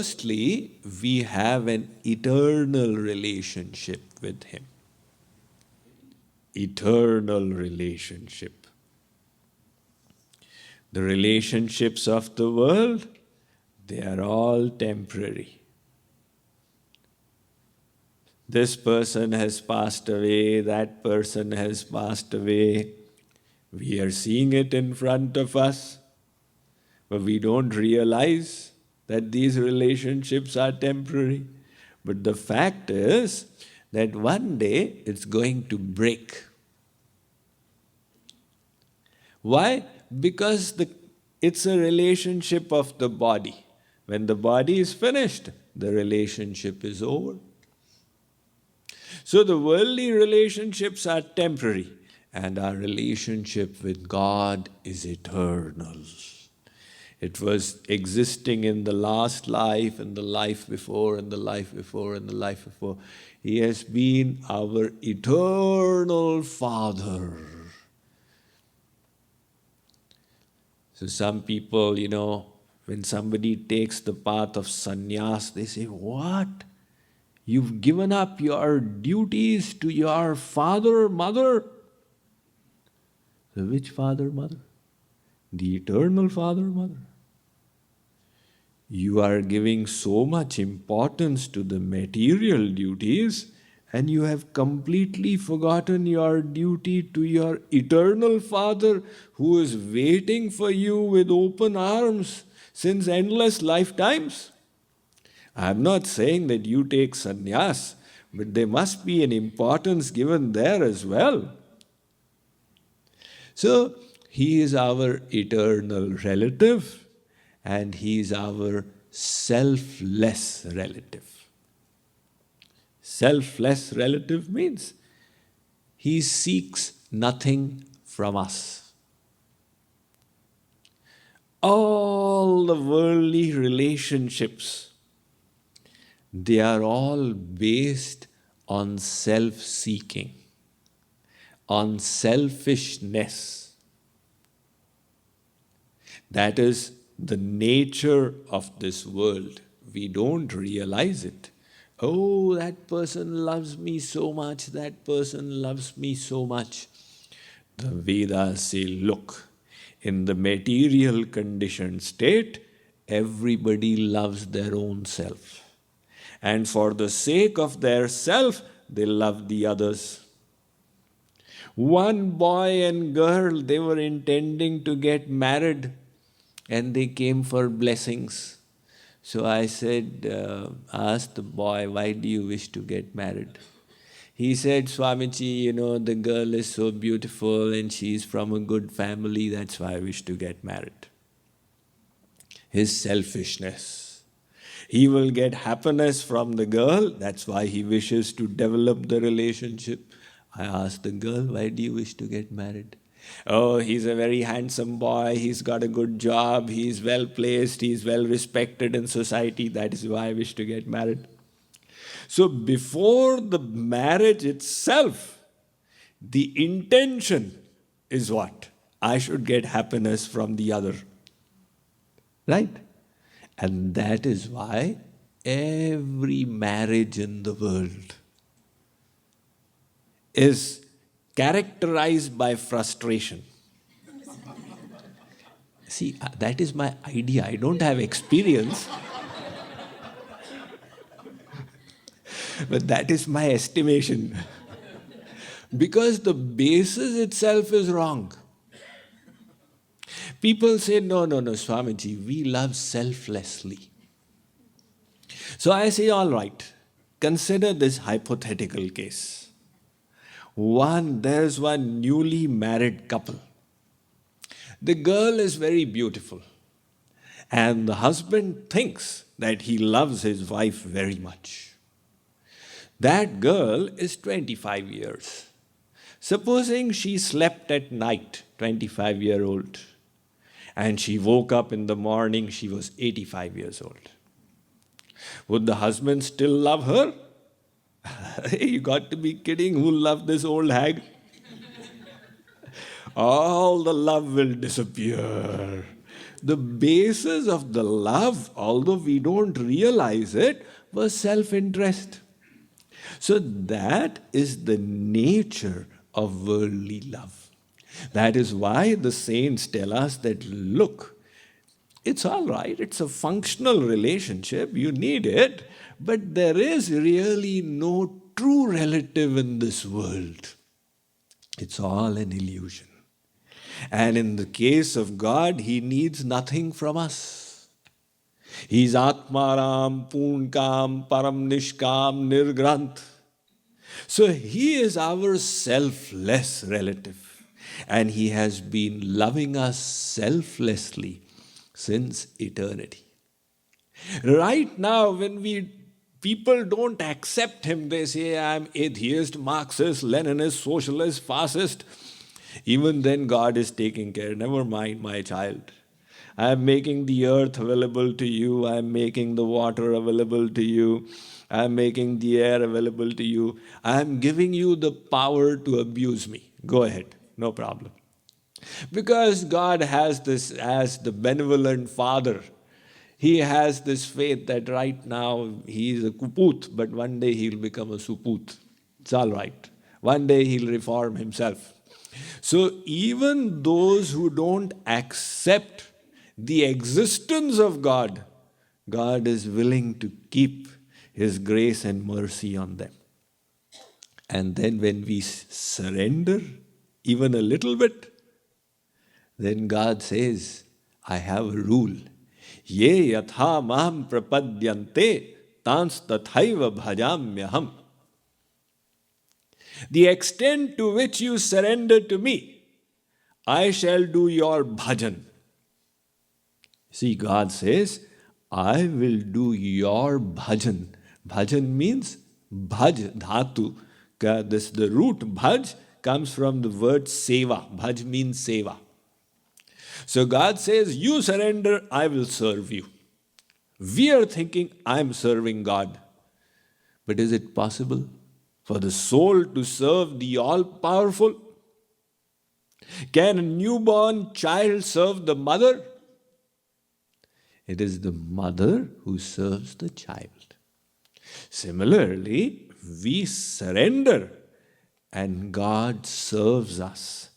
firstly, we have an eternal relationship with Him. Eternal relationship. The relationships of the world, they are all temporary. This person has passed away, that person has passed away. We are seeing it in front of us, but we don't realize that these relationships are temporary. But the fact is that one day it's going to break. Why? Because it's a relationship of the body. When the body is finished, the relationship is over. So the worldly relationships are temporary, and our relationship with God is eternal. It was existing in the last life, and the life before, and the life before, and the life before. He has been our eternal Father. So some people, when somebody takes the path of sannyas, they say, what? You've given up your duties to your father, mother? So which father, mother? The eternal father, mother. You are giving so much importance to the material duties, and you have completely forgotten your duty to your eternal Father, who is waiting for you with open arms since endless lifetimes. I am not saying that you take sannyas, but there must be an importance given there as well. So, He is our eternal relative, and He is our selfless relative. Selfless relative means He seeks nothing from us. All the worldly relationships, they are all based on self-seeking, on selfishness. That is the nature of this world. We don't realize it. Oh, that person loves me so much, that person loves me so much. The Vedas say, look, in the material conditioned state, everybody loves their own self. And for the sake of their self, they love the others. One boy and girl, they were intending to get married, and they came for blessings. So I said, asked the boy, why do you wish to get married? He said, Swamiji, the girl is so beautiful and she's from a good family, that's why I wish to get married. His selfishness. He will get happiness from the girl, that's why he wishes to develop the relationship. I asked the girl, why do you wish to get married? Oh, he's a very handsome boy, he's got a good job, he's well placed, he's well respected in society, that is why I wish to get married. So before the marriage itself, the intention is what? I should get happiness from the other. Right? And that is why every marriage in the world is characterized by frustration. See, that is my idea. I don't have experience. But that is my estimation. Because the basis itself is wrong. People say, no, Swamiji, we love selflessly. So I say, all right, consider this hypothetical case. There's one newly married couple. The girl is very beautiful, and the husband thinks that he loves his wife very much. That girl is 25 years. Supposing she slept at night, 25-year-old, and she woke up in the morning, she was 85 years old. Would the husband still love her? You got to be kidding, who'll love this old hag? All the love will disappear. the basis of the love, although we don't realize it, was self-interest. So that is the nature of worldly love. That is why the saints tell us that, look, it's all right, it's a functional relationship, you need it, but there is really no true relative in this world. It's all an illusion. And in the case of God, He needs nothing from us. He's Atmaram, Poonkam, Param Nishkam, Nirgranth. So He is our selfless relative. And He has been loving us selflessly since eternity. Right now, when people don't accept Him, they say, I'm atheist, Marxist, Leninist, socialist, fascist. Even then, God is taking care. Never mind, my child. I am making the earth available to you. I am making the water available to you. I am making the air available to you. I am giving you the power to abuse me. Go ahead, no problem. Because God has this as the benevolent Father. He has this faith that right now he is a kuput, but one day he'll become a suput. It's all right. One day he'll reform himself. So even those who don't accept the existence of God, God is willing to keep His grace and mercy on them. And then when we surrender even a little bit, then God says, I have a rule. Ye yatha maham prapadyante tans tathaiva bhajamyaham. The extent to which you surrender to me, I shall do your bhajan. See, God says, I will do your bhajan. Bhajan means bhaj, dhatu. The root bhaj comes from the word seva. Bhaj means seva. So God says, you surrender, I will serve you. We are thinking, I'm serving God. But is it possible for the soul to serve the all-powerful? Can a newborn child serve the mother? It is the mother who serves the child. Similarly, we surrender and God serves us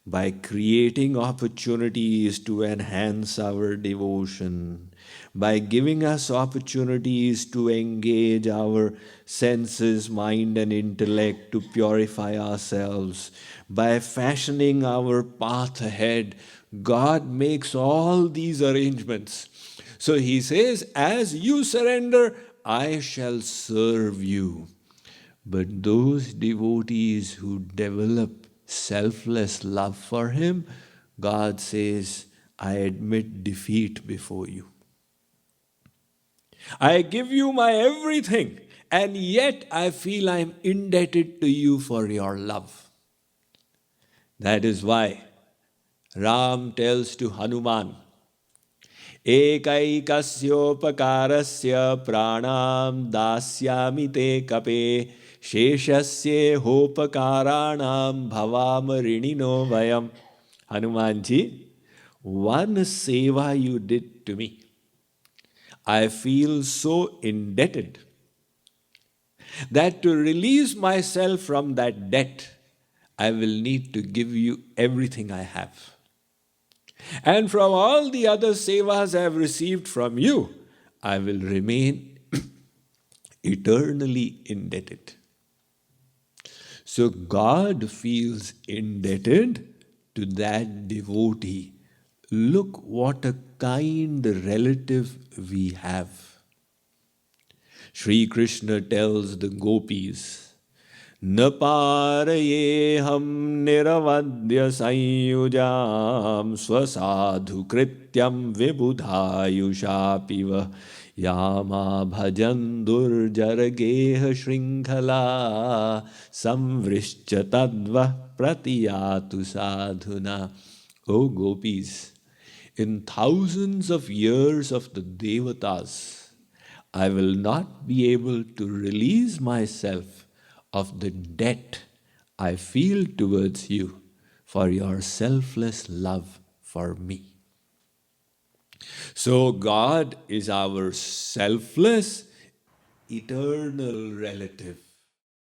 by creating opportunities to enhance our devotion, by giving us opportunities to engage our senses, mind and intellect to purify ourselves, by fashioning our path ahead. God makes all these arrangements. So He says, as you surrender, I shall serve you. But those devotees who develop selfless love for Him, God says, I admit defeat before you. I give you my everything, and yet I feel I'm indebted to you for your love. That is why Ram tells to Hanuman, Ekaikasyopakarasya pranam dasyami te kape sheshasye hopakaranam bhavamarinino vayam. Hanumanji, one seva you did to me, I feel so indebted that to release myself from that debt, I will need to give you everything I have. And from all the other sevas I have received from you, I will remain eternally indebted. So God feels indebted to that devotee. Look what a kind relative we have. Sri Krishna tells the gopis, न पारयेऽहं निरवद्य संयुजां स्वसाधु कृत्यं विबुधायुषापि वः यामा भजन् दुर्जरगेह शृङ्खला संवृश्च तद्वः प्रतियातु साधुना. O gopis, in thousands of years of the devatas, I will not be able to release myself of the debt I feel towards you for your selfless love for me. So God is our selfless, eternal relative.